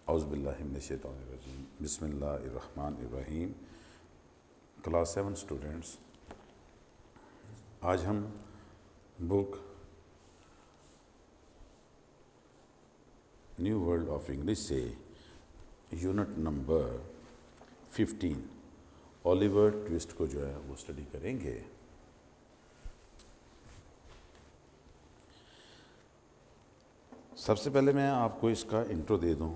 اعوذ باللہ من الشیطان الرجیم بسم اللہ الرحمن الرحیم. کلاس 7 اسٹوڈنٹس، آج ہم بک نیو ورلڈ آف انگلش سے یونٹ نمبر 15 اولیور ٹوسٹ کو جو ہے وہ اسٹڈی کریں گے. سب سے پہلے میں آپ کو اس کا انٹرو دے دوں.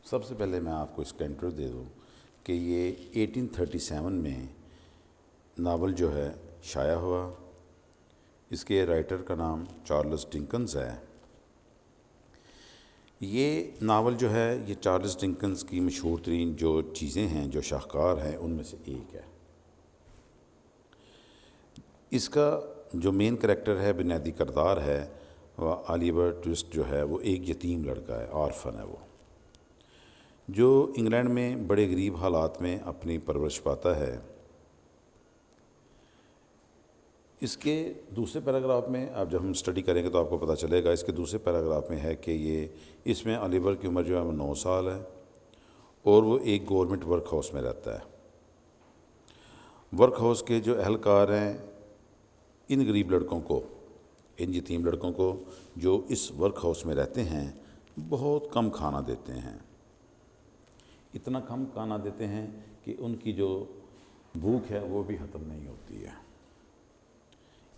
سب سے پہلے میں آپ کو اس کا انٹرو دے دوں کہ یہ 1837 میں ناول جو ہے شائع ہوا. اس کے رائٹر کا نام چارلس ڈنکنز ہے. یہ ناول جو ہے یہ چارلس ڈنکنز کی مشہور ترین جو چیزیں ہیں، جو شاہکار ہیں، ان میں سے ایک ہے. اس کا جو مین کریکٹر ہے، بنیادی کردار ہے، وہ اولیور ٹوسٹ جو ہے وہ ایک یتیم لڑکا ہے، آرفن ہے وہ، جو انگلینڈ میں بڑے غریب حالات میں اپنی پرورش پاتا ہے. اس کے دوسرے پیراگراف میں اب جب ہم اسٹڈی کریں گے تو آپ کو پتہ چلے گا. اس کے دوسرے پیراگراف میں ہے کہ اس میں اولیور کی عمر جو ہے وہ 9 سال ہے اور وہ ایک گورنمنٹ ورک ہاؤس میں رہتا ہے. ورک ہاؤس کے جو اہلکار ہیں، ان غریب لڑکوں کو، ان یتیم لڑکوں کو جو اس ورک ہاؤس میں رہتے ہیں، بہت کم کھانا دیتے ہیں. اتنا کم کھانا دیتے ہیں کہ ان کی جو بھوک ہے وہ بھی ختم نہیں ہوتی ہے.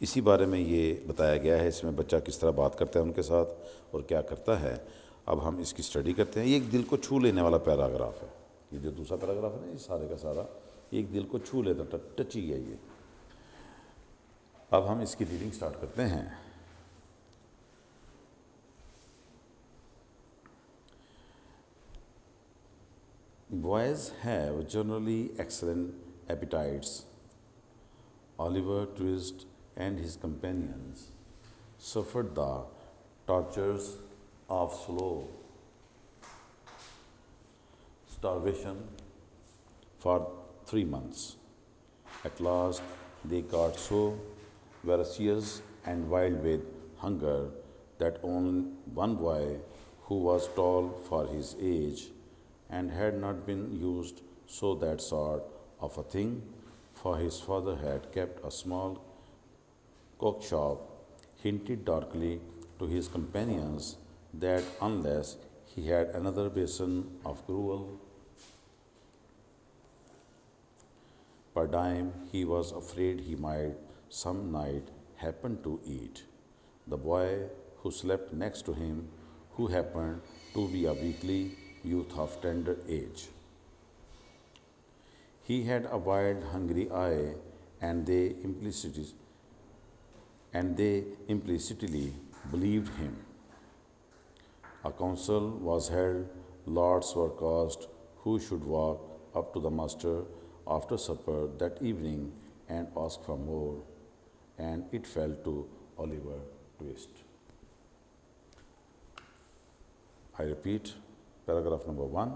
اسی بارے میں یہ بتایا گیا ہے. اس میں بچہ کس طرح بات کرتا ہے ان کے ساتھ اور کیا کرتا ہے. اب ہم اس کی اسٹڈی کرتے ہیں. یہ ایک دل کو چھو لینے والا پیراگراف ہے. یہ جو دوسرا پیراگراف ہے نا، یہ سارے کا سارا ایک دل کو چھو لیتا، ٹچی ہے یہ. اب ہم اس کی ریڈنگ سٹارٹ کرتے ہیں. Boys have generally excellent appetites. Oliver Twist and his companions suffered the tortures of slow starvation for 3 months. At last, they got so voracious and wild with hunger that only one boy, who was tall for his age and had not been used so that sort of a thing, for his father had kept a small cook shop, hinted darkly to his companions that unless he had another basin of gruel per dime, he was afraid he might some night happen to eat. The boy who slept next to him, who happened to be a weakly youth of tender age, he had a wild, hungry eye, and they implicitly believed him. A council was held, lots were cast who should walk up to the master after supper that evening and ask for more, and it fell to Oliver Twist. I repeat, paragraph number 1.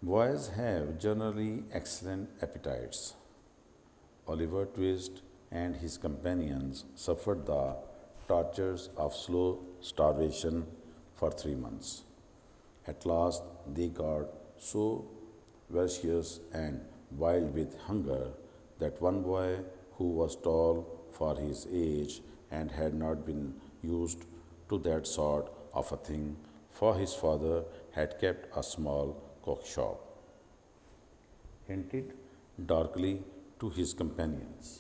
Boys have generally excellent appetites. Oliver Twist and his companions suffered the tortures of slow starvation for 3 months. At last, they got so voracious and wild with hunger that one boy, who was tall for his age and had not been used to that sort of a thing, for his father had kept a small cook shop, hinted darkly to his companions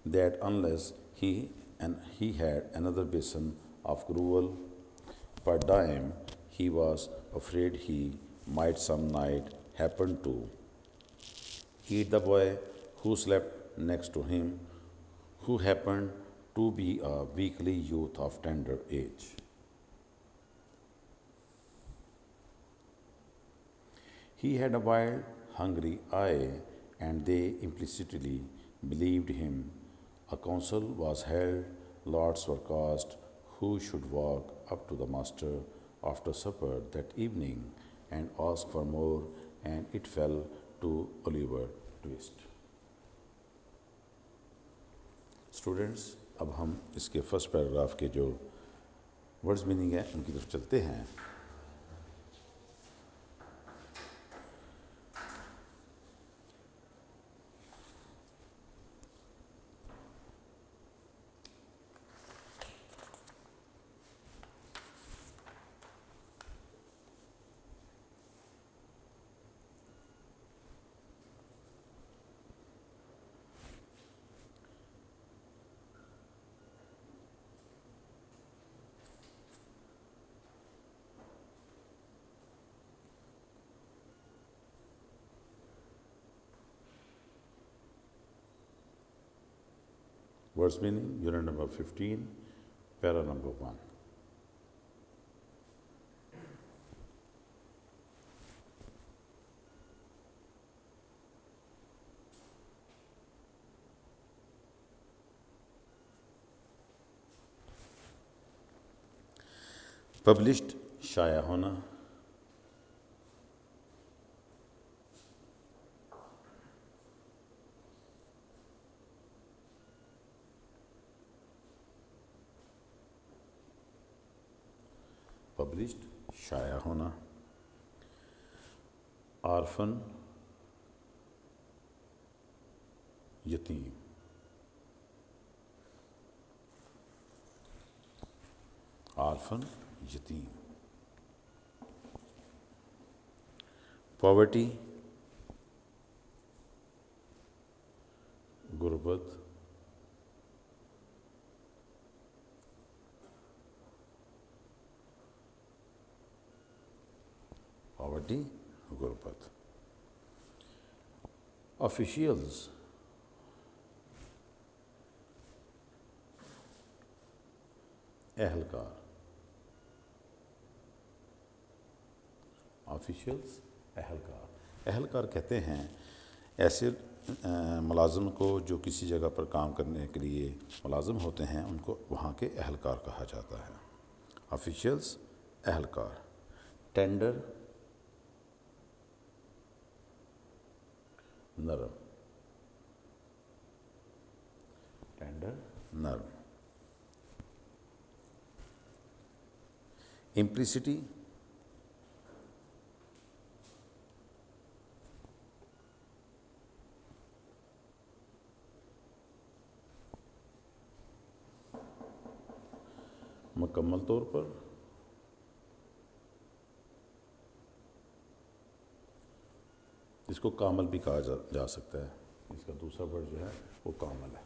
that unless he had another basin of gruel per dime, he was afraid he might some night happen to eat. The boy who slept next to him, who happened to be a weakly youth of tender age, he had a wild, hungry eye, and they implicitly believed him. A council was held, lots were cast who should walk up to the master after supper that evening and ask for more, and it fell to Oliver Twist. Students اب ہم اس کے first paragraph کے جو words meaning ہیں ان کی طرف چلتے ہیں. Words meaning, unit number 15, para number 1. Published شائع ہونا. پبلشڈ شائع ہونا. آرفن یتیم. آرفن یتیم. پاورٹی غربت. پاورٹی غربت. آفیشیلز اہلکار. آفیشیلز اہلکار. اہلکار کہتے ہیں ایسے ملازم کو جو کسی جگہ پر کام کرنے کے لیے ملازم ہوتے ہیں، ان کو وہاں کے اہلکار کہا جاتا ہے. آفیشیلز اہلکار. ٹینڈر نرم. ٹینڈر نرم. امپلیسٹی مکمل طور پر. اس کو کامل بھی کہا جا سکتا ہے. اس کا دوسرا ورڈ جو ہے وہ کامل ہے.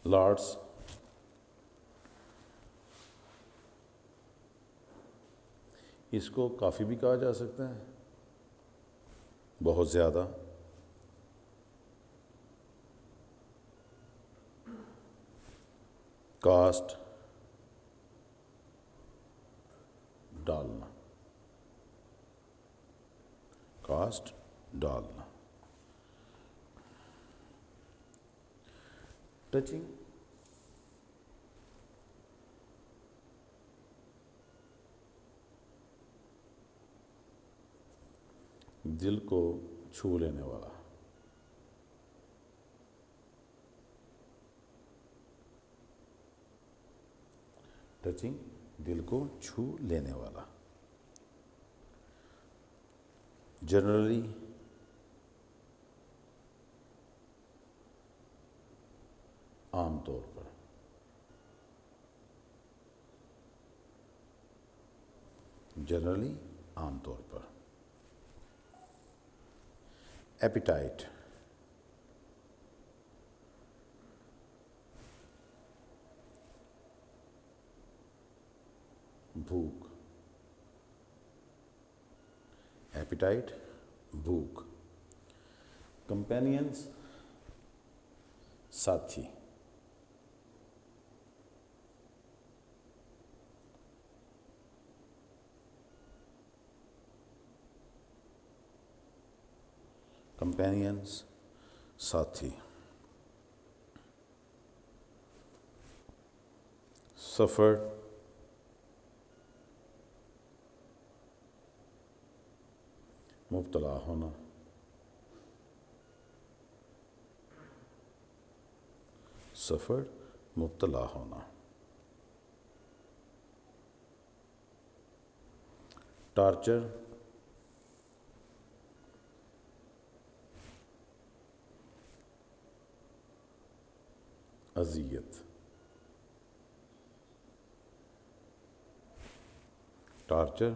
لارڈس اس کو کافی بھی کہا جا سکتا ہے، بہت زیادہ. کاسٹ ڈالنا. کاسٹ ڈالنا. ٹچنگ دل کو چھو لینے والا. ٹچنگ دل کو چھو لینے والا. جنرلی عام طور پر. جنرلی عام طور پر. ایپیٹائٹ بھوک. ایپیٹائٹ بھوک. کمپینینز ساتھی. کمپینینز ساتھی. سفر مبتلا ہونا. suffered مبتلا ہونا. ٹارچر اذیت. ٹارچر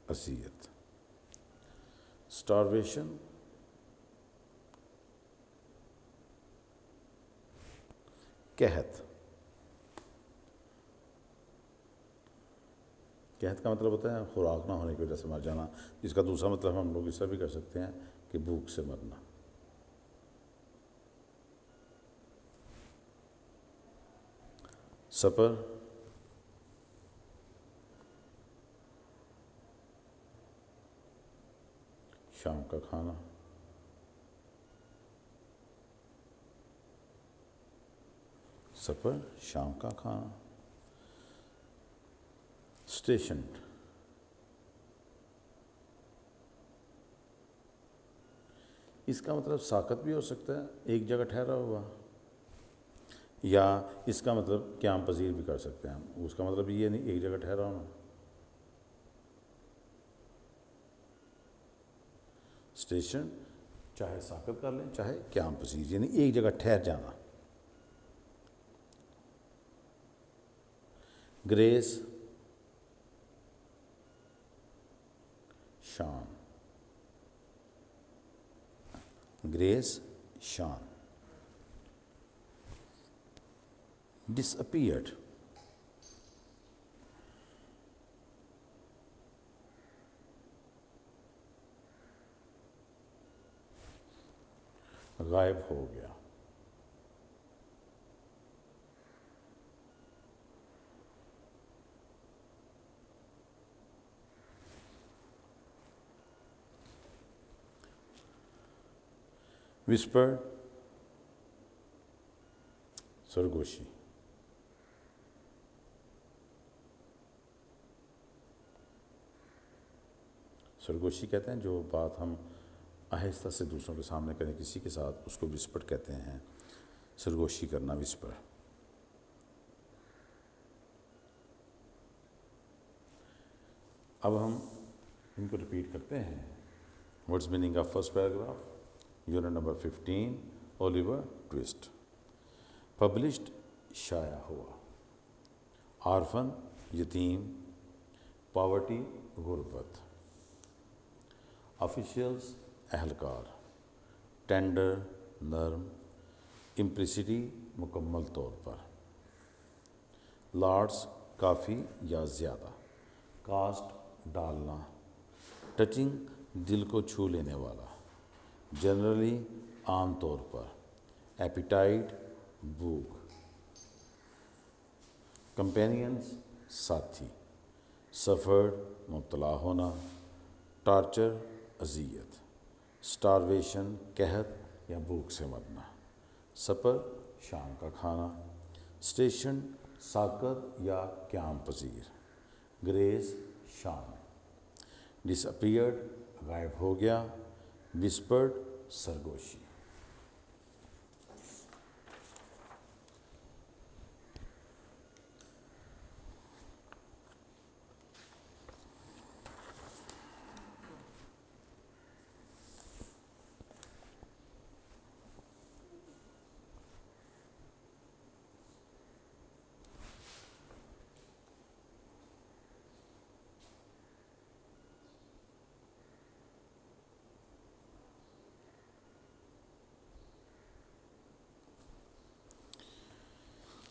اذیت. اسٹارویشن قحط. قحط کا مطلب ہوتا ہے خوراک نہ ہونے کی وجہ سے مر جانا. اس کا دوسرا مطلب ہم لوگ اس طرح بھی کر سکتے ہیں کہ بھوک سے مرنا. سپر شام کا کھانا. سپر شام کا کھانا. اسٹیشن اس کا مطلب ساکت بھی ہو سکتا ہے، ایک جگہ ٹھہرا ہوا، یا اس کا مطلب قیام پذیر بھی کر سکتے ہیں ہم. اس کا مطلب یہ نہیں ایک جگہ ٹھہرا ہونا. اسٹیشن چاہے ساکت کر لیں چاہے قیام پذیر، یعنی ایک جگہ ٹھہر جانا. گریس شان. گریس شان. ڈس اپیئرڈ غائب ہو گیا. وسپر سرگوشی. سرگوشی کہتے ہیں جو بات ہم آہستہ سے دوسروں کے سامنے کریں کسی کے ساتھ، اس کو وسپر کہتے ہیں. سرگوشی کرنا وسپر. اب ہم ان کو ریپیٹ کرتے ہیں. What's meaning of first paragraph? Unit number 15 Oliver Twist. Published شائع ہوا. آرفن یتیم. پاورٹی غربت. آفیشیلز اہلکار. ٹینڈر نرم. امپلیسٹی مکمل طور پر. لارڈس کافی یا زیادہ. کاسٹ ڈالنا. ٹچنگ دل کو چھو لینے والا. جنرلی عام طور پر. ایپیٹائٹ بھوک. کمپینینز ساتھی. سفرڈ مبتلا ہونا. ٹارچر اذیت. اسٹارویشن قحط یا بھوک سے مرنا. سپر شام کا کھانا. اسٹیشن ساکت یا قیام پذیر. گریز شام. ڈس اپیئرڈ غائب ہو گیا. وسپرڈ سرگوشی.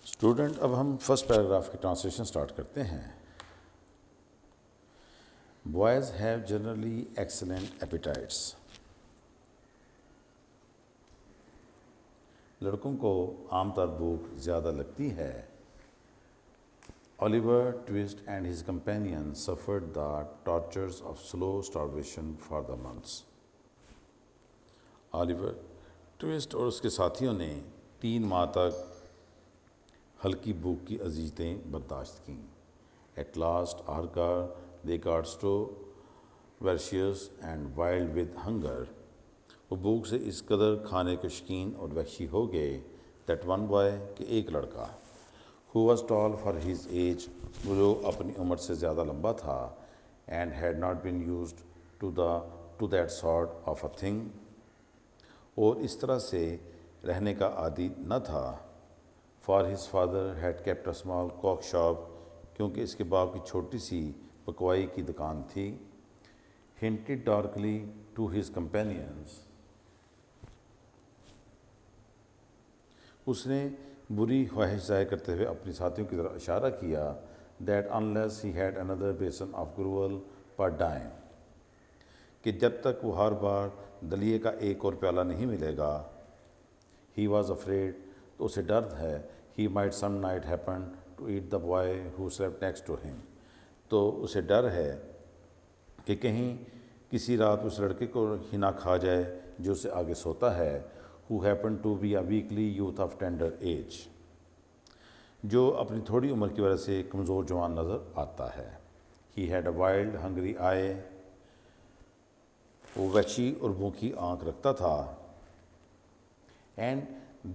اسٹوڈنٹ اب ہم فرسٹ پیراگراف کی ٹرانسلیشن سٹارٹ کرتے ہیں. Boys have generally excellent appetites. لڑکوں کو عام طور بھوک زیادہ لگتی ہے. Oliver Twist and his companion suffered the tortures of slow starvation for the months. Oliver Twist اور اس کے ساتھیوں نے 3 ماہ تک ہلکی بھوک کی اذیتیں برداشت کیں. At last آخرکار they got so voracious and wild with hunger, وہ بھوک سے اس قدر کھانے کے شوقین اور وحشی ہو گئے، دیٹ ون بوائے کہ ایک لڑکا، who was tall for his age, وہ جو اپنی عمر سے زیادہ لمبا تھا، and had not been used to that sort of a thing, اور اس طرح سے رہنے کا عادی نہ تھا، for his father had kept a small cook shop, کیونکہ اس کے باپ کی چھوٹی سی پکوائی کی دکان تھی، hinted darkly to his companions، اس نے بری خواہش ظاہر کرتے ہوئے اپنے ساتھیوں کی طرف اشارہ کیا، that unless he had another basin of gruel per dime، کہ جب تک وہ ہر بار دلیے کا ایک اور پیالہ نہیں ملے گا، he was afraid، تو اسے ڈر ہے، he might some night happen to eat the boy who slept next to him، تو اسے ڈر ہے کہ کہیں کسی رات اس لڑکے کو ہی نہ کھا جائے جو اسے آگے سوتا ہے، who happened to be a weakly youth of tender age، جو اپنی تھوڑی عمر کی وجہ سے کمزور جوان نظر آتا ہے، he had a wild hungry eye، وہ وحشی اور بھوکی آنکھ رکھتا تھا، and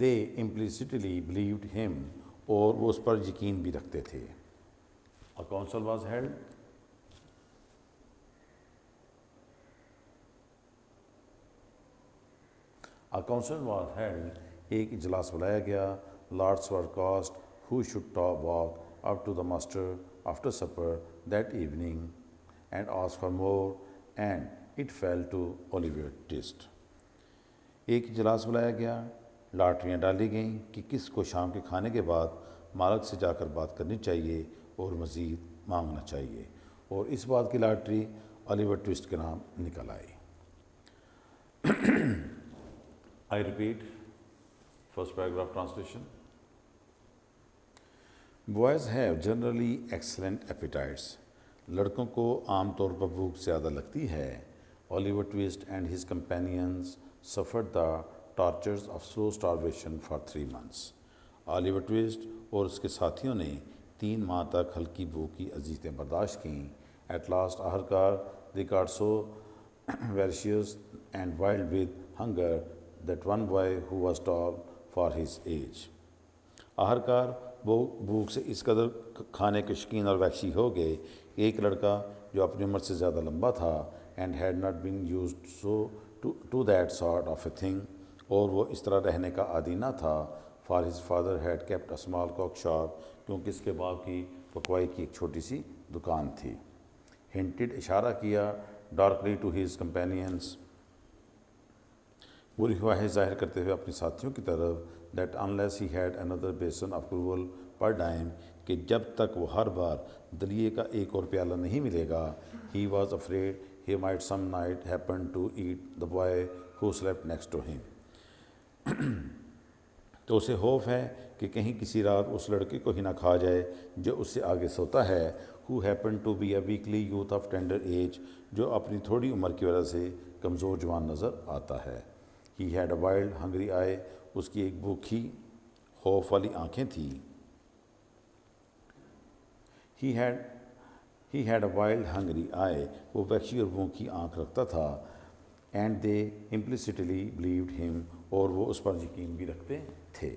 they implicitly believed him، اور وہ اس پر یقین بھی رکھتے تھے۔ A council was held، A council was held، ایک اجلاس بلایا گیا، lots were cast who should walk up to the master after supper that evening and ask for more، and it fell to Oliver Twist، ایک اجلاس بلایا گیا، لاٹریاں ڈالی گئیں کہ کس کو شام کے کھانے کے بعد مالک سے جا کر بات کرنی چاہیے اور مزید مانگنا چاہیے، اور اس بات کی لاٹری اولیور ٹوسٹ کے نام نکل آئی۔ I repeat, first paragraph translation. Boys have generally excellent appetites، لڑکوں کو عام طور پر بھوک زیادہ لگتی ہے۔ Oliver Twist and his companions suffered the tortures of slow starvation for 3 months، Oliver Twist اور اس کے ساتھیوں نے 3 ماہ تک ہلکی بھوک کی اذیتیں برداشت کیں۔ At last آخرکار they got so voracious and wild with hunger that one boy who was tall for his age، آخرکار وہ بھوک سے اس قدر کھانے کے شوقین اور وحشی ہو گئے کہ ایک لڑکا جو اپنی عمر سے زیادہ لمبا تھا، and had not been used to that sort of a thing، اور وہ اس طرح رہنے کا عادی نہ تھا، for his father had kept a small cook shop، کیونکہ اس کے باپ کی پکوائی کی ایک چھوٹی سی دکان تھی، hinted اشارہ کیا، darkly to his companions، بری خواہش ظاہر کرتے ہوئے اپنے ساتھیوں کی طرف، that unless he had another basin of gruel per dime، کہ جب تک وہ ہر بار دلیے کا ایک اور پیالہ نہیں ملے گا، he was afraid he might some night happen to eat the boy who slept next to him، تو اسے خوف ہے کہ کہیں کسی رات اس لڑکے کو ہی نہ کھا جائے جو اس سے آگے سوتا ہے، who happened to be a weakly youth of tender age، جو اپنی تھوڑی عمر کی وجہ سے کمزور جوان نظر آتا ہے۔ He had a wild hungry eye، اس کی ایک بھوکی خوف والی آنکھیں تھیں۔ He had a wild hungry eye، وہ وحشی اور بھوکی آنکھ رکھتا تھا، and they implicitly believed him، اور وہ اس پر یقین بھی رکھتے تھے۔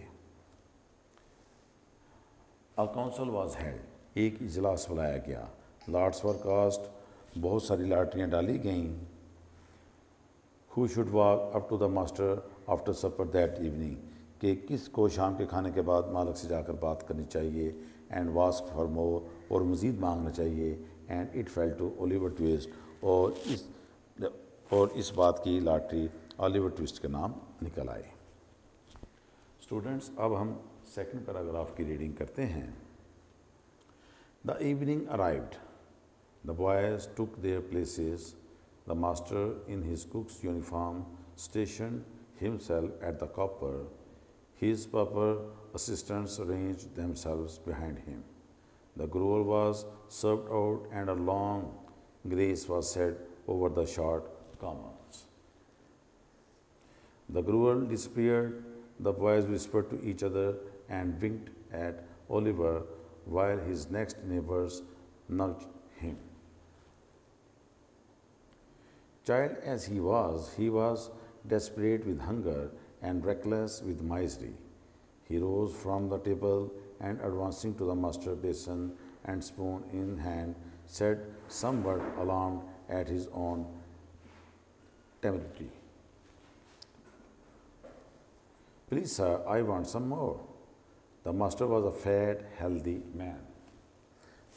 A council was held، ایک اجلاس بلایا گیا، lots were cast، بہت ساری لاٹریاں ڈالی گئیں، who should walk up to the master after supper that evening، کہ کس کو شام کے کھانے کے بعد مالک سے جا کر بات کرنی چاہیے، and ask for more، اور مزید مانگنا چاہیے، and it fell to Oliver Twist، اور اس بات کی لاٹری اولیور ٹوسٹ کے نام نکل آئی۔ اسٹوڈنٹس، اب ہم سیکنڈ پیراگراف کی ریڈنگ کرتے ہیں۔ The evening arrived، the boys took their places، the master in his cook's uniform stationed himself at the copper، his proper assistants arranged themselves behind him، the gruel was served out and a long grace was said over the short commons۔ The gruel disappeared، the boys whispered to each other and winked at Oliver while his next neighbors nudged him۔ Child as he was desperate with hunger and reckless with misery. He rose from the table and advancing to the master basin and spoon in hand, said, somewhat alarmed at his own temerity, please, sir, I want some more. The master was a fat, healthy man,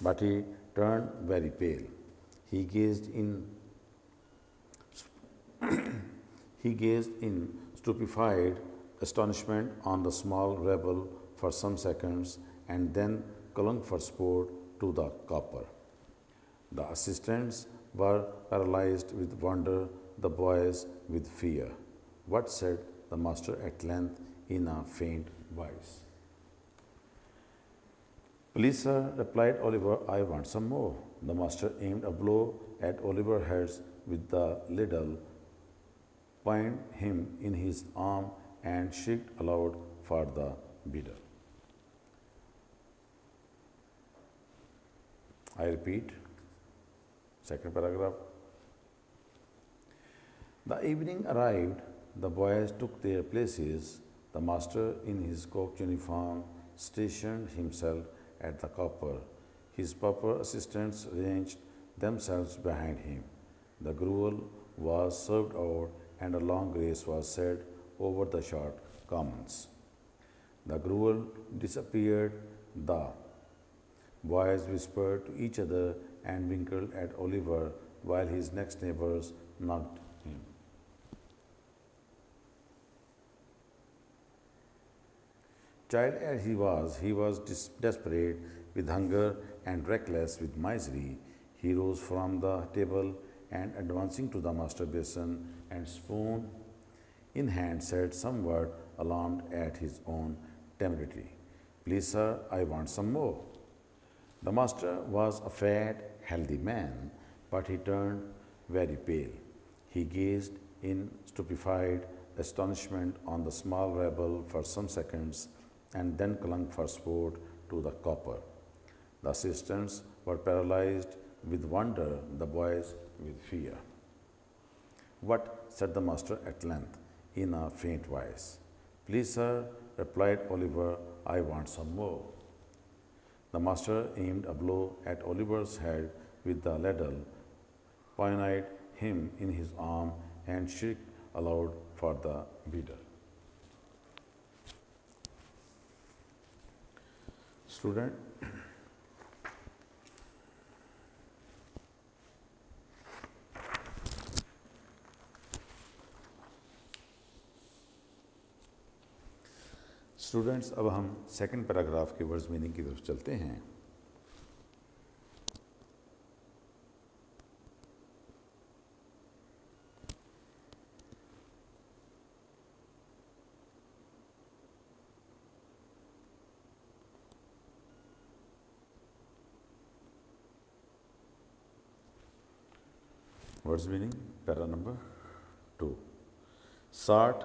but he turned very pale. He gazed in He gazed in stupefied astonishment on the small rebel for some seconds and then clung for support to the copper. The assistants were paralyzed with wonder, the boys with fear. What said the master at length in a faint voice? Please, sir, replied Oliver, I want some more. The master aimed a blow at Oliver's head with the ladle, pinned him in his arm, and shrieked aloud for the bidder. I repeat, second paragraph. The evening arrived, the boys took their places. The master, in his cocked uniform, stationed himself at the copper. His pauper assistants ranged themselves behind him. The gruel was served out, and a long grace was said over the short commons. The gruel disappeared. The boys whispered to each other and winkled at Oliver while his next neighbors knocked him. Child as he was desperate with hunger and reckless with misery. He rose from the table and advancing to the master basin and spoon in hand said, somewhat alarmed at his own temerity, please, sir, I want some more. The master was a fat, healthy man, but he turned very pale. He gazed in stupefied astonishment on the small rebel for some seconds and then clung for support to the copper. The assistants were paralyzed with wonder, the boys with fear. What? Said the master at length in a faint voice. Please, sir, replied Oliver, I want some more. The master aimed a blow at Oliver's head with the ladle, pointed him in his arm, and shrieked aloud for the bidder. Student, students अब हम second paragraph के words meaning की तरफ चलते हैं. Words meaning para number 2. 60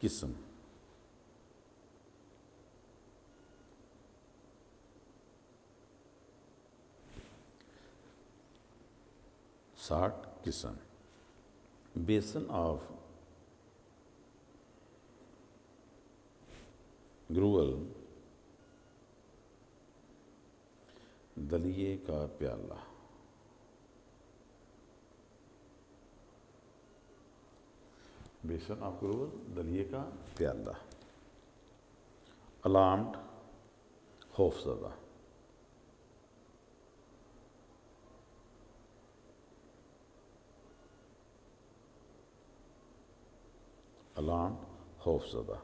किस्म. 60 किस्म. बेसन ऑफ ग्रुअल, दलिए का प्याला. बेसन ऑफ ग्रुअल, दलिए का प्याला. अलार्म्ड, खौफज़दा. अलार्म, खौफज़दा.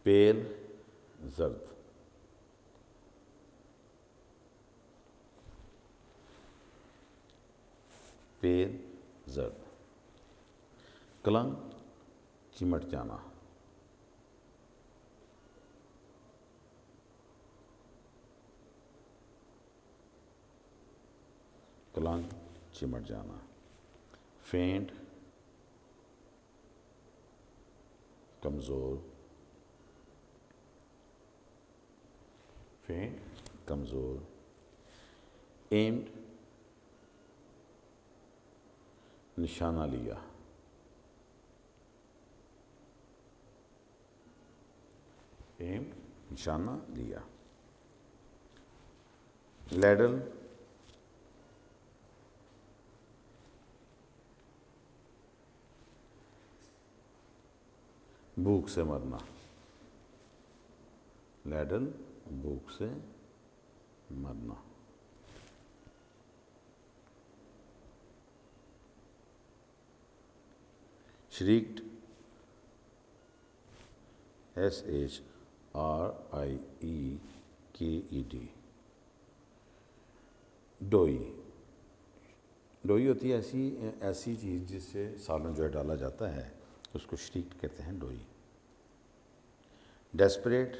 पेल, जर्द. पेल, जर्द. कलंक, चिमट जाना. कलंक, चिमट जाना. फेंट, कमज़ोर. फेंट, कमज़ोर. एम्ड, نشانہ لیا. ایمڈ نشانہ لیا. لیڈل بھوک سے مرنا. لیڈل بھوک سے مرنا. شریکڈ SHRIEKED. ڈوئی. ڈوئی ہوتی ہے ایسی چیز جس سے سالن جو ہے ڈالا جاتا ہے، اس کو شریکڈ کہتے ہیں، ڈوئی. ڈیسپریٹ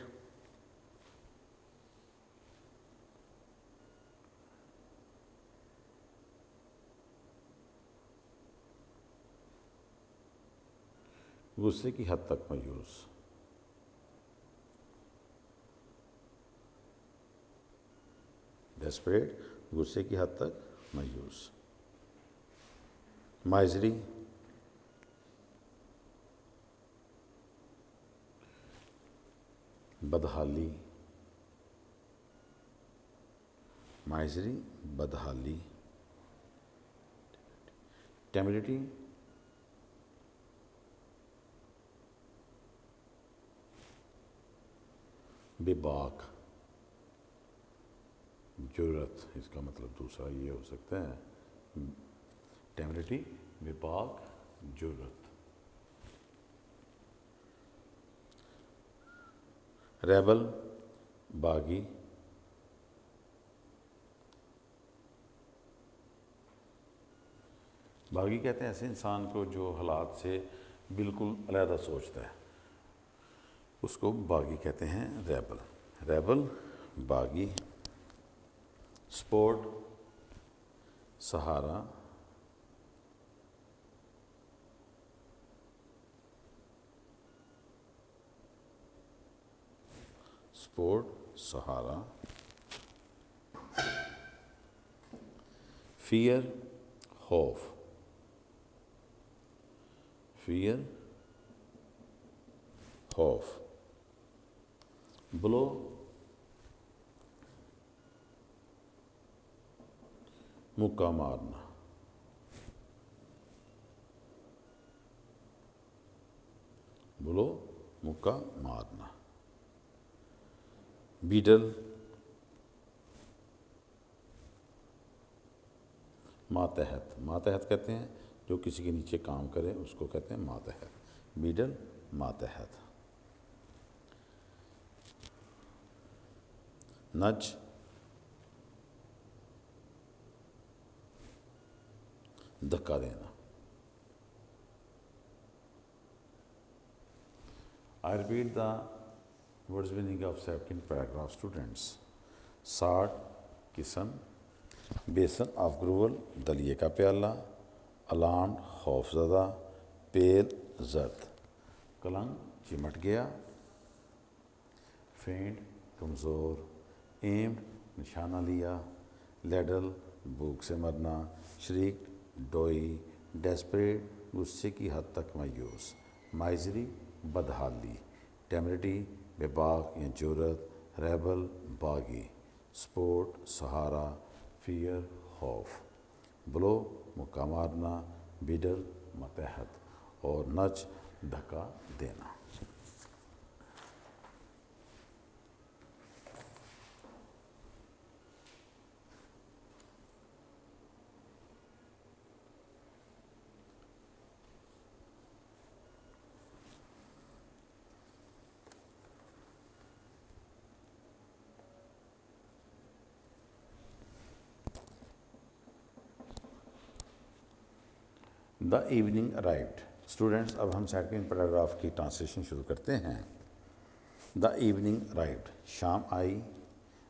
غصے کی حد تک مایوس. ڈیسپریٹ غصے کی حد تک مایوس. مائزری بدحالی. مائزری بدحالی. ٹیمریٹی بے باک. جرأت، اس کا مطلب دوسرا یہ ہو سکتا ہے، ٹیمریٹی بے باک جرأت. ریبل باغی. باغی کہتے ہیں ایسے انسان کو جو حالات سے بالکل علیحدہ سوچتا ہے، اس کو باغی کہتے ہیں، ریبل. ریبل باغی. سپورٹ سہارا. سپورٹ سہارا. فیئر خوف. فیئر خوف. بلو مکہ مارنا. بلو مکہ مارنا. بیڈل ماتحت. ماتحت کہتے ہیں جو کسی کے نیچے کام کرے اس کو کہتے ہیں ماتحت. بیڈل ماتحت. نج دھکا دینا. I repeat the words meaning of second paragraph, students. ساٹھ قسم. بیسن آف گرول دلیے کا پیالہ. الارم خوف زدہ. پیل زرد. کلنگ چمٹ گیا. فینٹ کمزور. ایمڈ نشانہ لیا. لیڈل بھوک سے مرنا. شریک ڈوئی. ڈیسپریٹ غصے کی حد تک مایوس. مائزری بدحالی. ٹیمریٹی بے باک یا جرأت. ریبل باغی. سپورٹ سہارا. فیئر خوف. بلو مکہ مارنا. بیڈل ماتحت. اور نچ دھکا دینا. دا ایوننگ ارائیوڈ. اسٹوڈنٹس اب ہم سیکنڈ پیراگراف کی ٹرانسلیشن شروع کرتے ہیں. The evening arrived. شام آئی.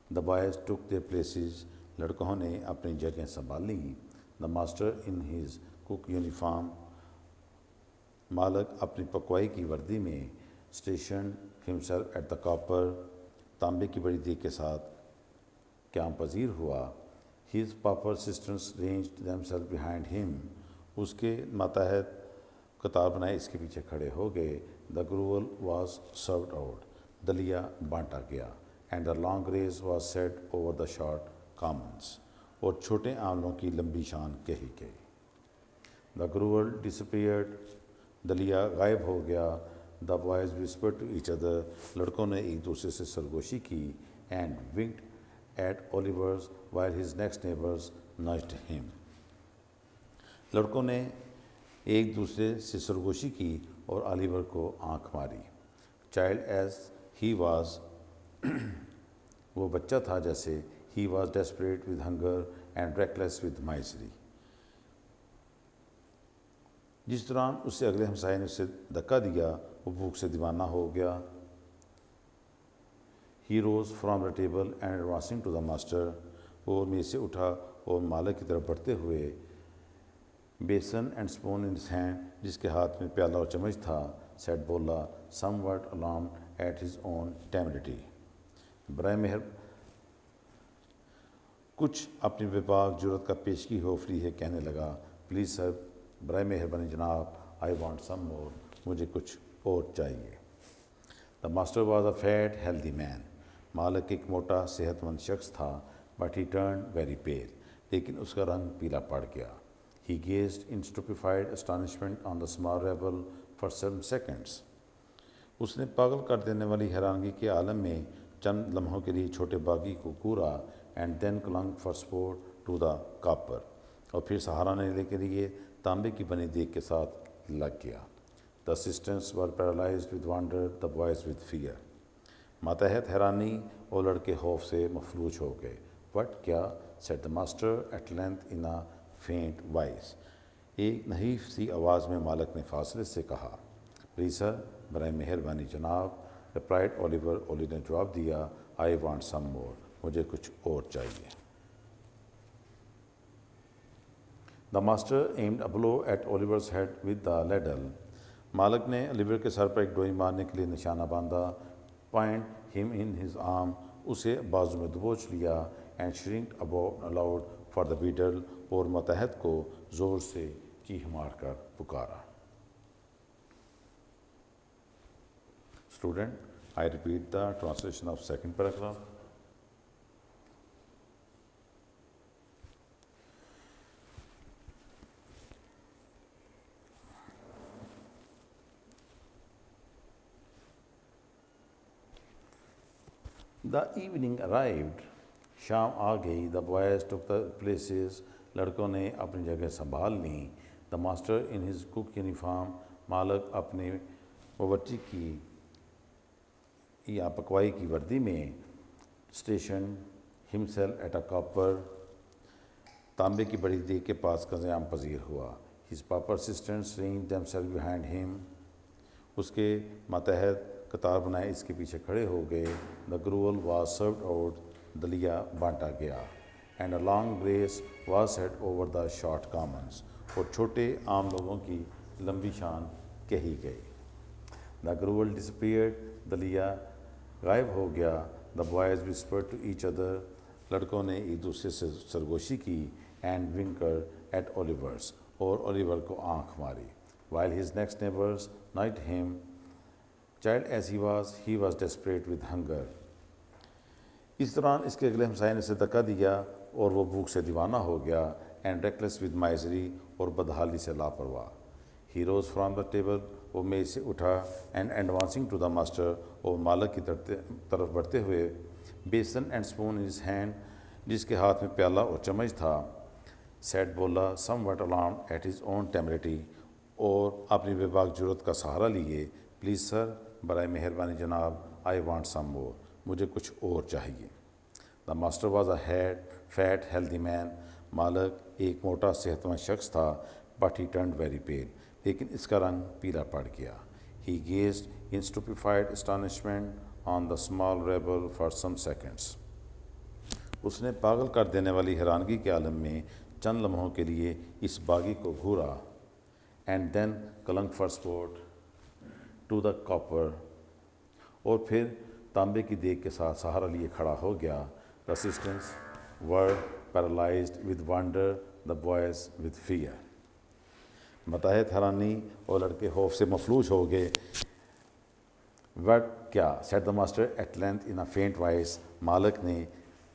The boys took their places. لڑکوں نے اپنی جگہیں سنبھال لیں. The master in his cook uniform. مالک اپنی پکوائی کی وردی میں. Station himself at the copper. تانبے کی بڑی دیگ کے ساتھ قیام پذیر ہوا. His pauper sisters ranged themselves behind him. اس کے ماتحت قطار بنائے اس کے پیچھے کھڑے ہو گئے. The gruel was served out, دلیا بانٹا گیا. And the long grace was said over the short commons, اور چھوٹے آملوں کی لمبی شان کہی گئی. دا گروول ڈسپیئرڈ, دلیا غائب ہو گیا. The boys whispered to each other, لڑکوں نے ایک دوسرے سے سرگوشی کی. And winked at Oliver's while his next neighbors nudged him. لڑکوں نے ایک دوسرے سے سرگوشی کی اور آلیور کو آنکھ ماری. چائلڈ ایز ہی واز, وہ بچہ تھا جیسے, he was desperate with hunger and reckless with misery. جس دوران اس سے اگلے ہمسائے نے اسے دھکا دیا, وہ بھوک سے دیوانہ ہو گیا. He rose from the table and advancing to the master, وہ میز سے اٹھا اور مالک کی طرف بڑھتے ہوئے, basin and spoon in his hand, جس کے ہاتھ میں پیالہ اور چمچ تھا, سیٹ بولا, somewhat alarmed at his own temerity, برائے مہر کچھ اپنی بے باک جرت کا پیشگی ہوفری ہے کہنے لگا, پلیز سر, برائے مہربانی جناب, آئی وانٹ سم مور, مجھے کچھ اور چاہیے. The master was a fat healthy man, مالک ایک موٹا صحت مند شخص تھا. But he turned very pale, لیکن اس کا رنگ پیلا پڑ گیا. He gazed in stupefied astonishment on the small rebel for some seconds, اس نے پاگل کر دینے والی حیرانگی کے عالم میں چند لمحوں کے لیے چھوٹے باغی کو گورا. And then clung for support to the copper, اور پھر سہارا لینے کے لیے تانبے کی بنی دیگ کے ساتھ لگ گیا. The assistants were paralysed with wonder, the boys with fear, ماتحت حیرانی اور لڑکے خوف سے مفلوج ہو گئے. وٹ, کیا, said the master at length in a faint voice, ایک نحیف سی آواز میں مالک نے فاصلے سے کہا. پلیز سر, برائے مہربانی جناب, ریپلائڈ اولیور, اولی نے جواب دیا, آئی وانٹ سم مور, مجھے کچھ اور چاہیے. The master aimed a blow at Oliver's head with the ladle, مالک نے اولیور کے سر پر ایک ڈوئی مارنے کے لیے نشانہ باندھا. پوائنٹ ہم ان ہز آرم, اسے بازو میں دبوچ لیا. اینڈ شرنکڈ الاؤڈ فار دا بیڈل, اور ماتحت کو زور سے چیخ مار کر پکارا. Student, I repeat the translation of second paragraph. The evening arrived, شام آ گئی. دا بوائز ٹک دا پلیسز, لڑکوں نے اپنی جگہ سنبھال لیں. The master in his cook uniform, مالک اپنے باورچی کی یا پکوائی کی وردی میں. Station himself at a copper, تانبے کی بڑی دیگ کے پاس قیام پذیر ہوا. His pauper assistants range themselves behind him, اس کے ماتحت قطار بنائے اس کے پیچھے کھڑے ہو گئے. The gruel was served out, دلیا بانٹا گیا. And a long grace was said over the short commons, اور چھوٹے عام لوگوں کی لمبی شان کہی گئی. دا گروول ڈسپیئرڈ, دلیا غائب ہو گیا. The boys whispered to each other, لڑکوں نے ایک دوسرے سے سرگوشی کی. اینڈ winked ایٹ اولیورس, اور اولیور کو آنکھ ماری. while his next neighbors nudged him. Child as he was desperate with hunger, اس دوران اس کے اگلے ہمسائے نے اسے دھکا دیا اور وہ بھوک سے دیوانہ ہو گیا. اینڈ ریکلیس ود مائزری, اور بدحالی سے لاپرواہ. ہی روز فرام دا ٹیبل, وہ میز سے اٹھا. And advancing to the master, اور مالک کی طرف بڑھتے ہوئے, basin and spoon in his hand, جس کے ہاتھ میں پیالہ اور چمچ تھا, سیٹ بولا, somewhat alarmed at his own temerity, اور اپنی بے باک جرت کا سہارا لیے. پلیز سر, برائے مہربانی جناب, آئی وانٹ سم مور, مجھے کچھ اور چاہیے. The master was a fat healthy man, مالک ایک موٹا صحت مند شخص تھا. But he turned very pale, لیکن اس کا رنگ پیلا پڑ گیا. He gazed in stupefied astonishment on the small rebel for some seconds, اس نے پاگل کر دینے والی حیرانگی کے عالم میں چند لمحوں کے لیے اس باغی کو گھورا. And then clung for support to the copper, اور پھر تانبے کی دیگ کے ساتھ سہارا لیے کھڑا ہو گیا. The assistants were paralysed with wonder, the boys with fear. متحد حیرانی اور لڑکے خوف سے مفلوج ہو گئے. وٹ کیا؟ Said the master at length in a faint voice. مالک نے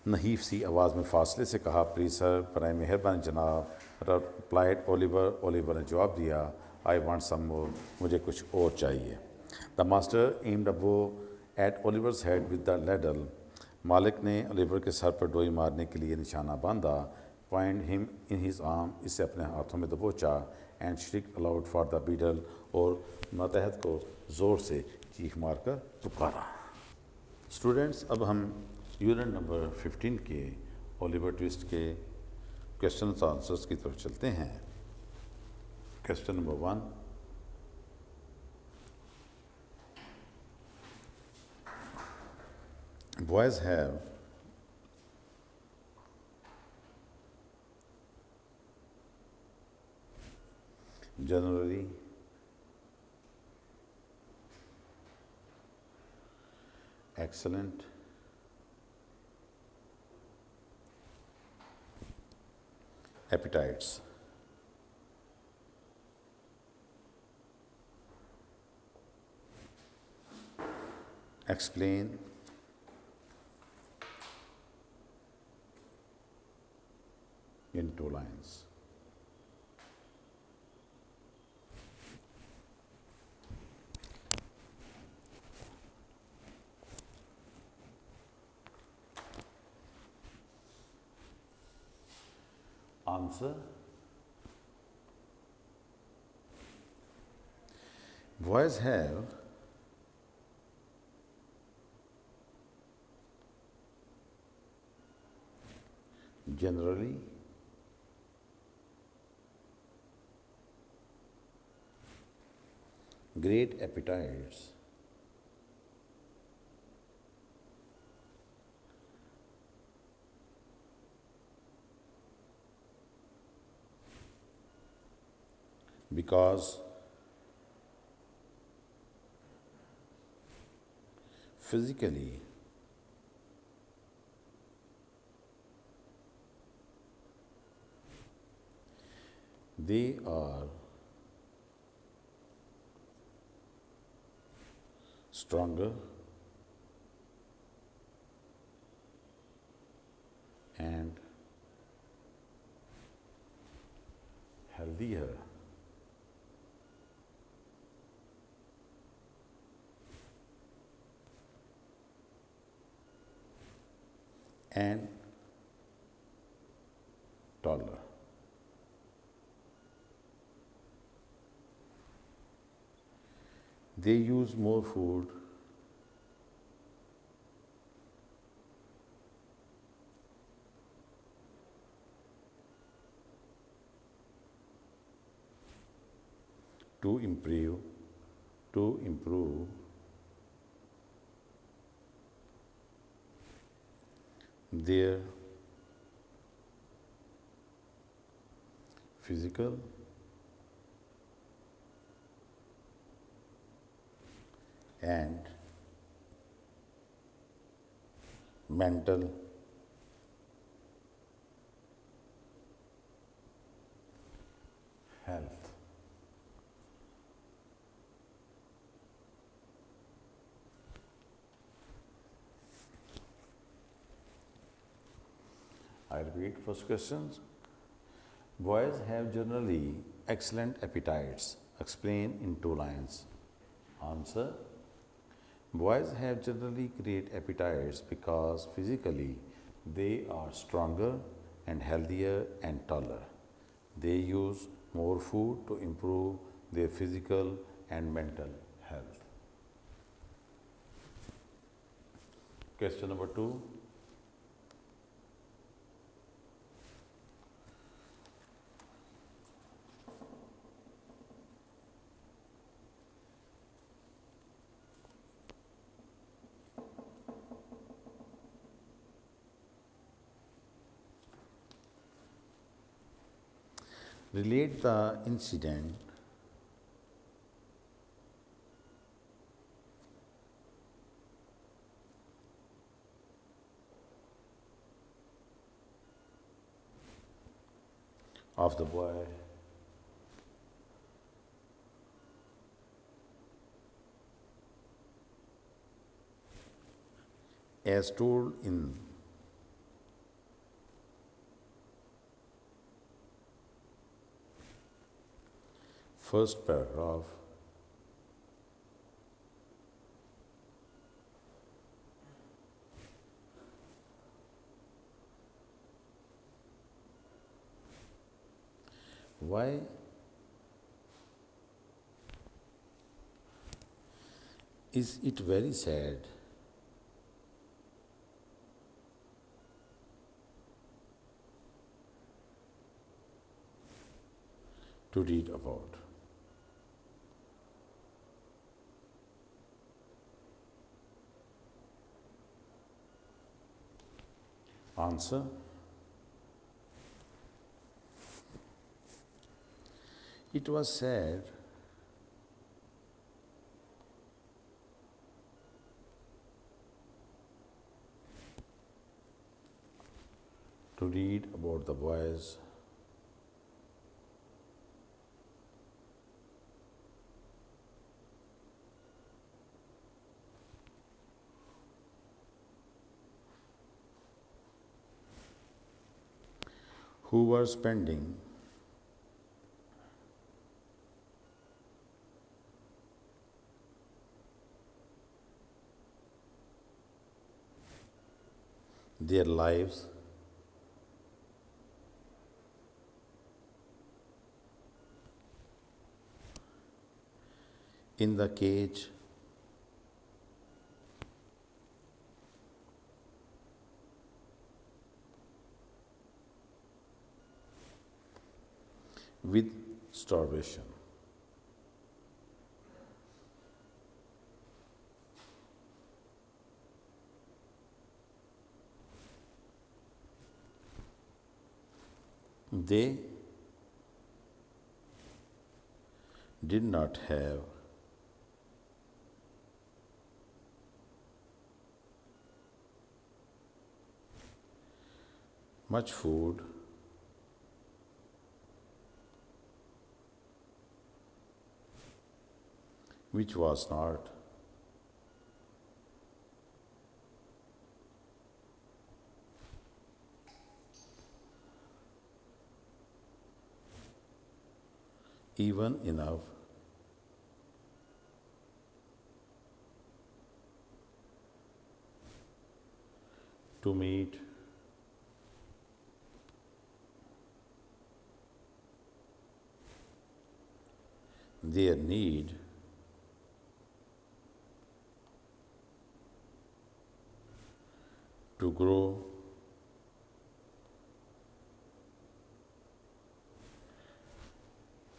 نحیف سی آواز میں فاصلے سے کہا. پلیز سر، برائے مہربانی جناب، رپلائڈ اولیور. اولیور نے جواب دیا. آئی وانٹ سم مور. مجھے کچھ اور چاہیے. دا ماسٹر ایمڈ اے بو at Oliver's head with the ladle. مالک نے اولیور کے سر پر ڈوئی مارنے کے لیے نشانہ باندھا. پوائنٹ ہم ان ہز آرم. اسے اپنے ہاتھوں میں دبوچا. اینڈ شریک الاؤڈ فار دا بیڈل. اور ماتحت کو زور سے چیخ مار کر پکارا. اسٹوڈنٹس، اب ہم یونٹ نمبر 15 کے اولیور ٹوسٹ کے کویشچنس آنسرس کی طرف چلتے ہیں. Question number 1. Boys have generally excellent appetites. Explain in 2 lines. Answer. Boys have generally great appetites because physically they are stronger and healthier. And taller. They use more food to improve their physical and mental health. I repeat first questions. Boys have generally excellent appetites. Explain in 2 lines. Answer. Boys have generally great appetites because physically they are stronger and healthier and taller. They use more food to improve their physical and mental health. Question number 2. Relate the incident of the boy as told in first paragraph, why is it very sad to read about? Answer: it was sad to read about the boys who were spending their lives in the cage with starvation. They did not have much food, which was not even enough to meet their need to grow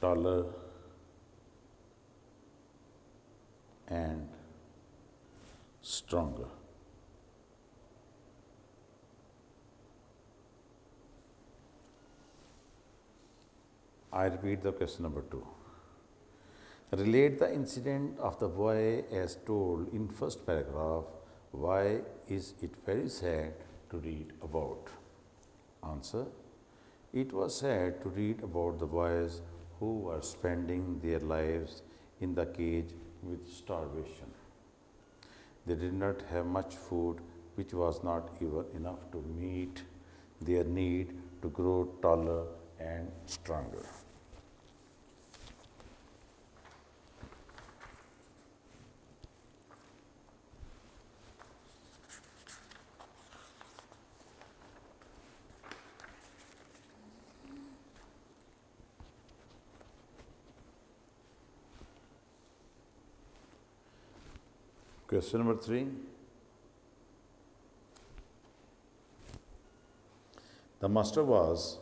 taller and stronger. I repeat the question number 2. Relate the incident of the boy as told in first paragraph. Why is it very sad to read about? Answer: it was sad to read about the boys who were spending their lives in the cage with starvation. They did not have much food, which was not even enough to meet their need to grow taller and stronger. Question number 3. The master was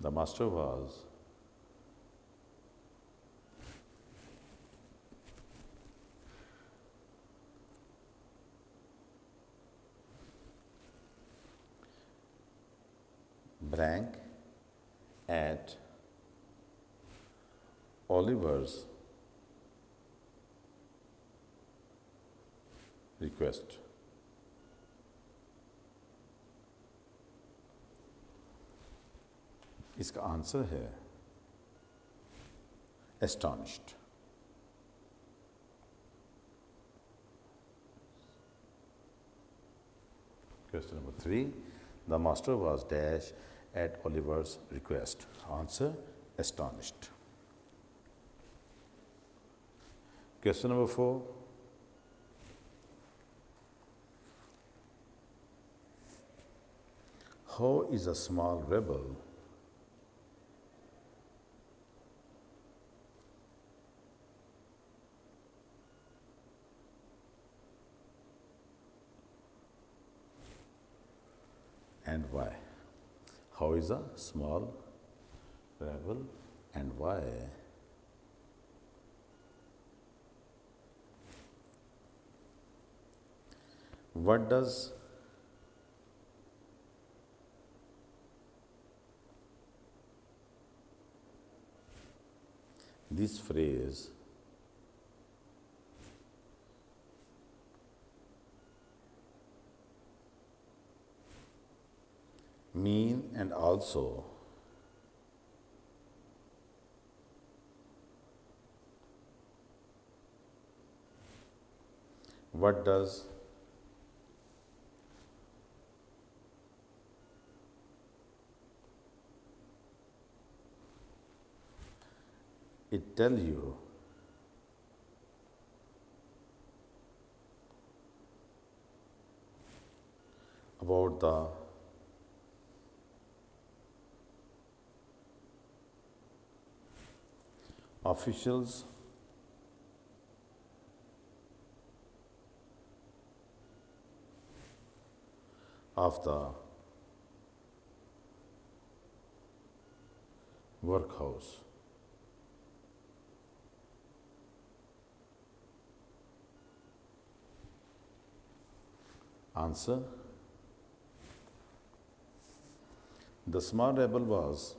the master was blank at Oliver's request. اس کا answer ہے astonished. Question number 3. The master was dash at Oliver's request. Answer, astonished. Question number 4. How is a small rebel and why? How is a small rebel and why? What does this phrase mean, and also what does it tell you about the officials of the workhouse? Answer, the small rebel was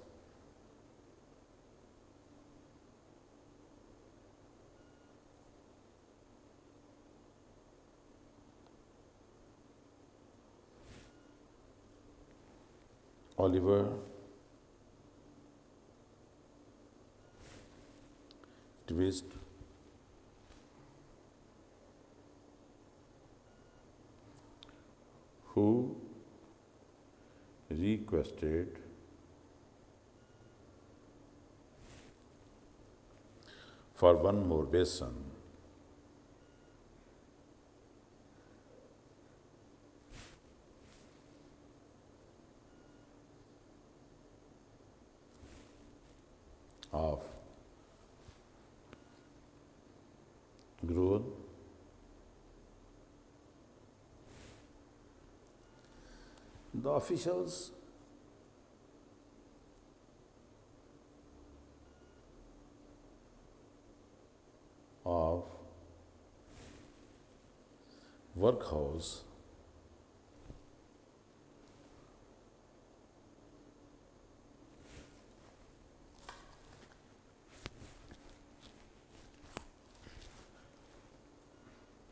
Oliver Twist, who requested for one more basin of gruel. The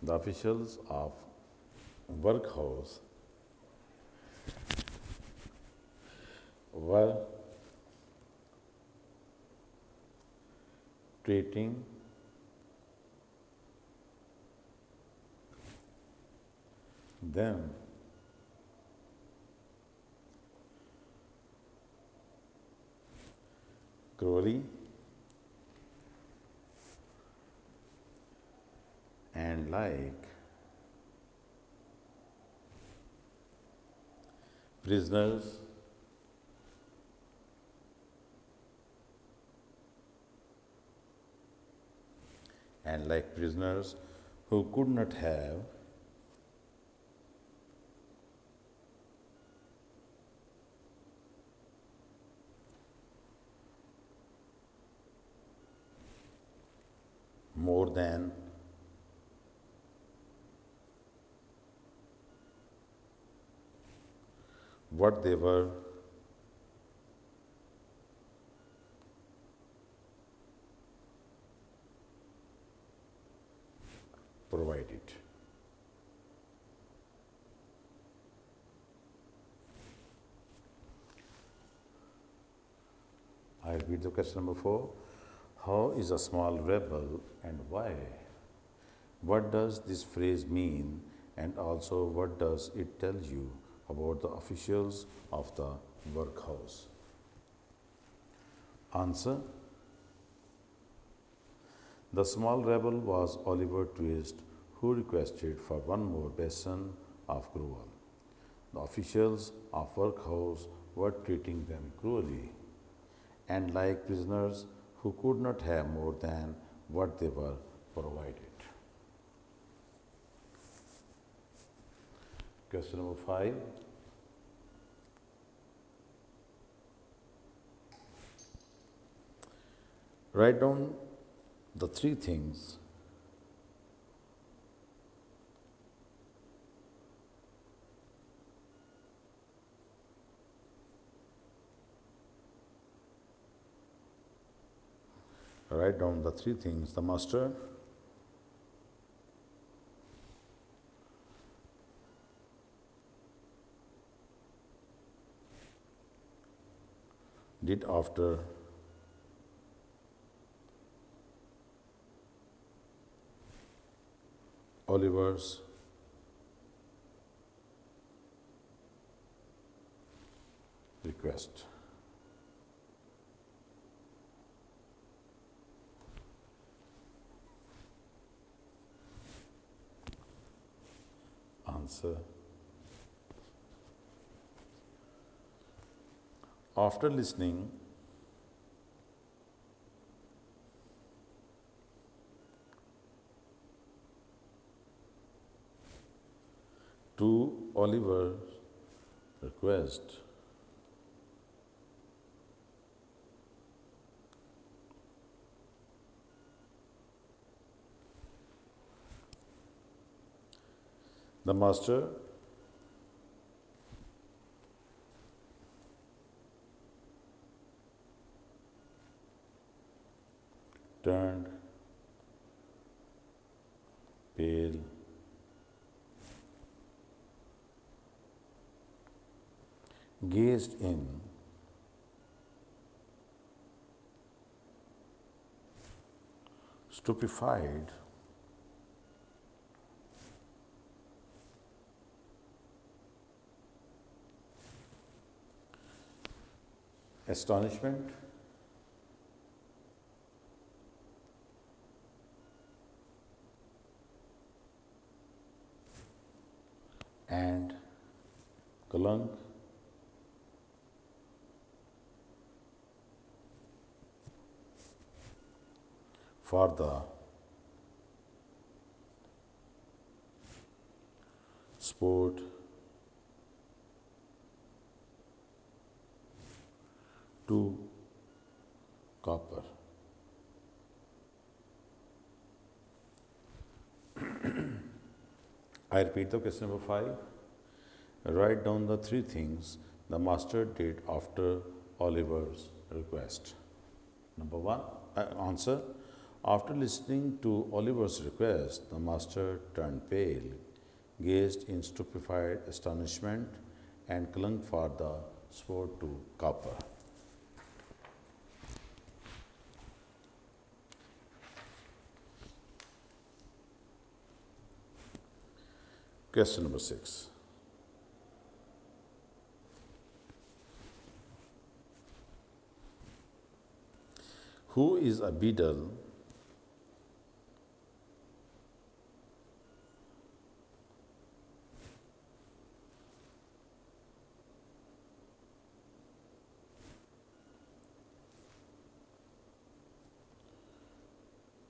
officials of workhouse were treating them cruelly and like prisoners who could not have more than what they were provide it. I repeat the question number 4. How is a small rebel and why? What does this phrase mean, and also what does it tell you about the officials of the workhouse? Answer. The small rebel was Oliver Twist, who requested for one more basin of gruel. The officials of workhouse were treating them cruelly, and like prisoners who could not have more than what they were provided. Question number 5. Write down the 3 things the master did after Oliver's request. Answer. After listening to Oliver's request, the master turned pale, gazed in, stupefied, astonishment, and clung for the sport to copper. I repeat the question number 5. Write down the 3 things the master did after Oliver's request. Number 1, answer. After listening to Oliver's request, the master turned pale, gazed in stupefied astonishment, and clung for the sword to copper. Question number 6. Who is a beadle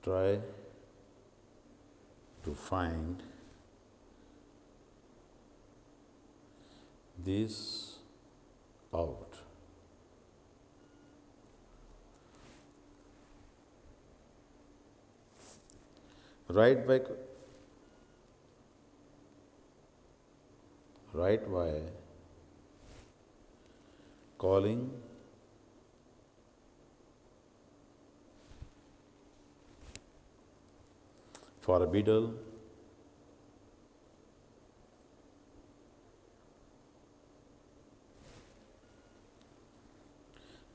try to find this out. Write by calling for a beadle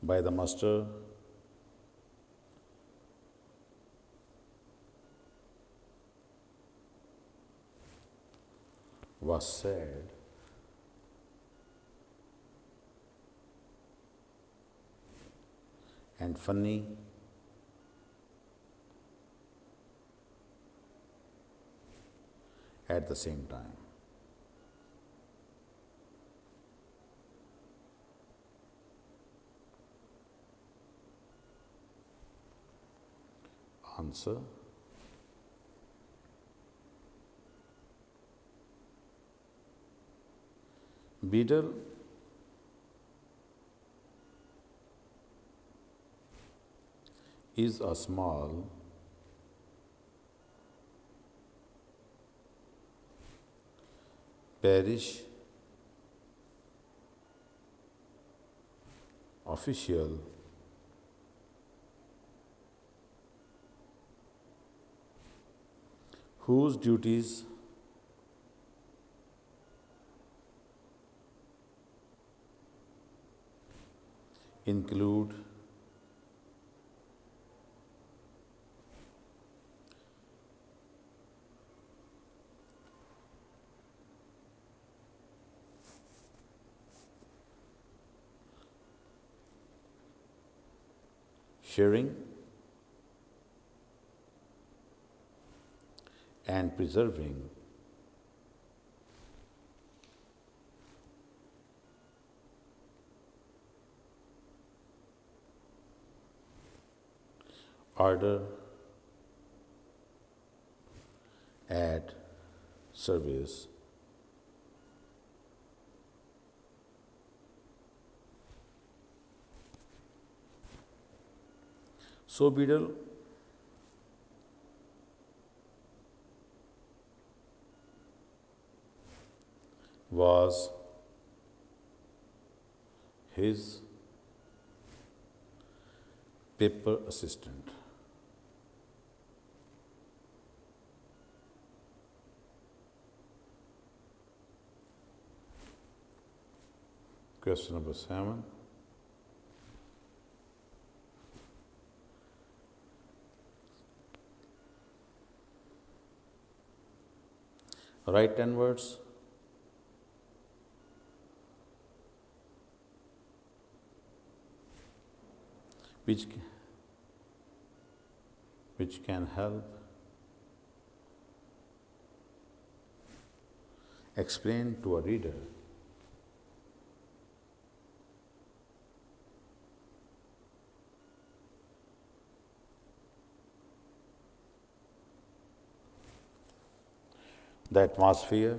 by the master was sad and funny at the same time. Answer: beetle is a small parish official whose duties include sharing and preserving order at service. So beetle was his paper assistant. Question number 7. Write 10 words which can help explain to a reader the atmosphere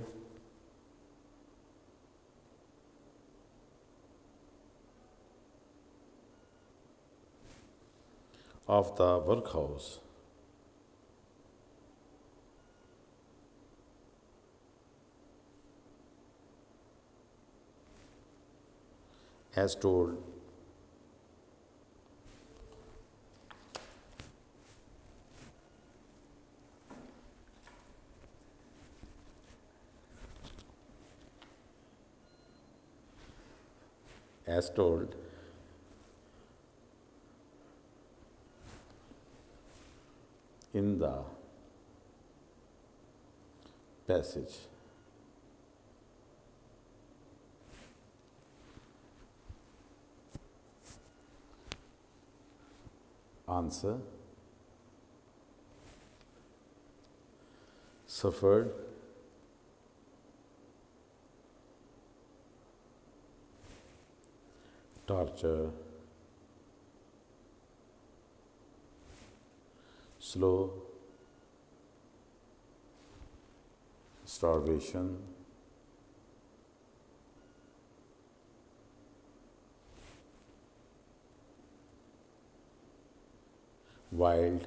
of the workhouse as told in the passage. Answer: suffered torture, slow starvation, wild,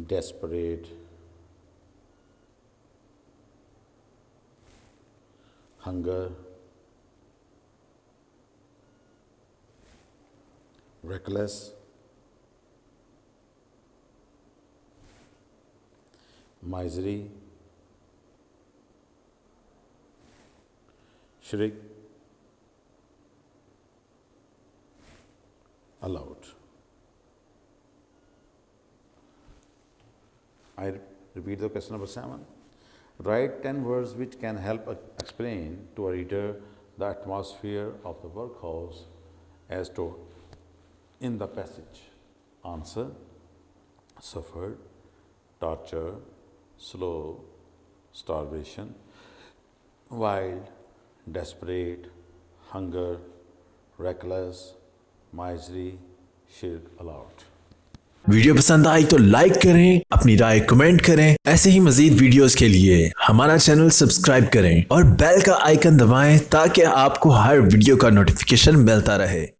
desperate, hunger, reckless, misery, shriek, allowed. I repeat the question number 7. Write 10 words which can help explain to a reader the atmosphere of the workhouse as told in the passage. Answer: suffered, torture, slow, starvation, wild, desperate, hunger, reckless, misery, shirk allowed. Video پسند آئی تو like کریں، اپنی رائے comment کریں۔ ایسے ہی مزید videos کے لیے ہمارا چینل سبسکرائب کریں اور بیل کا آئیکن دبائیں تاکہ آپ کو ہر ویڈیو کا نوٹیفیکیشن ملتا رہے۔